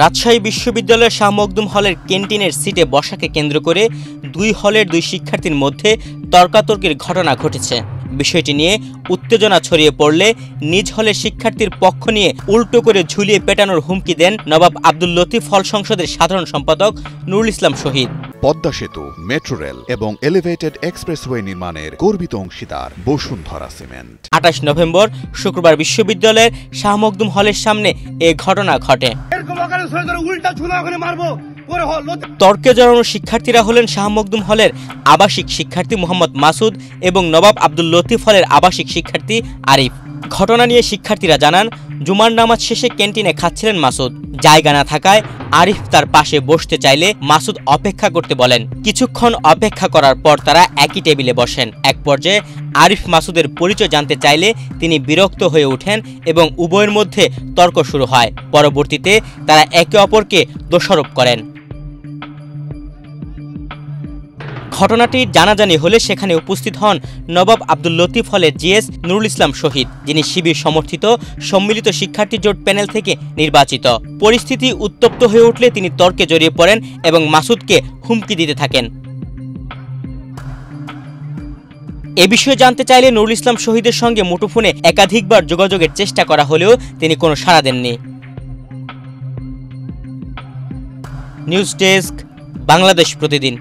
রাজশাহী বিশ্ববিদ্যালয়ের শাহ মখদুম হলের ক্যান্টিনের সিটে বসাকে কেন্দ্র করে দুই হলের দুই শিক্ষার্থীর মধ্যে তর্কাতর্কির ঘটনা ঘটেছে। বিষয়টি নিয়ে উত্তেজনা ছড়িয়ে পড়লে নিজ হলের শিক্ষার্থীর পক্ষ নিয়ে উল্টো করে ঝুলিয়ে পেটানোর হুমকি দেন নবাব আব্দুল লতিফ হল সংসদের সাধারণ সম্পাদক নুরুল ইসলাম শহীদ। পদ্মা সেতু, মেট্রো রেল এবং এলিভেটেড এক্সপ্রেসওয়ে নির্মাণের গর্বিত অংশীদার বসুন্ধরা সিমেন্ট। ২৮ নভেম্বর শুক্রবার বিশ্ববিদ্যালয়ের শাহ মখদুম হলের সামনে এ ঘটনা ঘটে। তর্কে জড়ানো শিক্ষার্থীরা হলেন শাহ মখদুম হলের আবাসিক শিক্ষার্থী মোহাম্মদ মাসুদ এবং নবাব আব্দুল লতিফ হলের আবাসিক শিক্ষার্থী আরিফ। ঘটনা নিয়ে শিক্ষার্থীরা জানান, জুমার নামাজ শেষে ক্যান্টিনে খাচ্ছিলেন মাসুদ। জায়গা না থাকায় আরিফ তার পাশে বসতে চাইলে মাসুদ অপেক্ষা করতে বলেন। কিছুক্ষণ অপেক্ষা করার পর তারা একই টেবিলে বসেন। এক পর্যায়ে আরিফ মাসুদের পরিচয় জানতে চাইলে তিনি বিরক্ত হয়ে ওঠেন এবং উভয়ের মধ্যে তর্ক শুরু হয়। পরবর্তীতে তারা একে অপরকে দোষারোপ করেন। ঘটনাটি জানাজানি হলে সেখানে উপস্থিত হন নবাব আব্দুল লতিফ হলের জিএস নুরুল ইসলাম শহীদ, যিনি শিবির সমর্থিত সম্মিলিত শিক্ষার্থী জোট প্যানেল থেকে নির্বাচিত। পরিস্থিতি উত্তপ্ত হয়ে উঠলে তিনি তর্কে জড়িয়ে পড়েন এবং মাসুদকে হুমকি দিতে থাকেন। এ বিষয়ে জানতে চাইলে নুরুল ইসলাম শহীদের সঙ্গে মুঠোফোনে একাধিকবার যোগাযোগের চেষ্টা করা হলেও তিনি কোনো সাড়া দেননি। নিউজ ডেস্ক, বাংলাদেশ প্রতিদিন।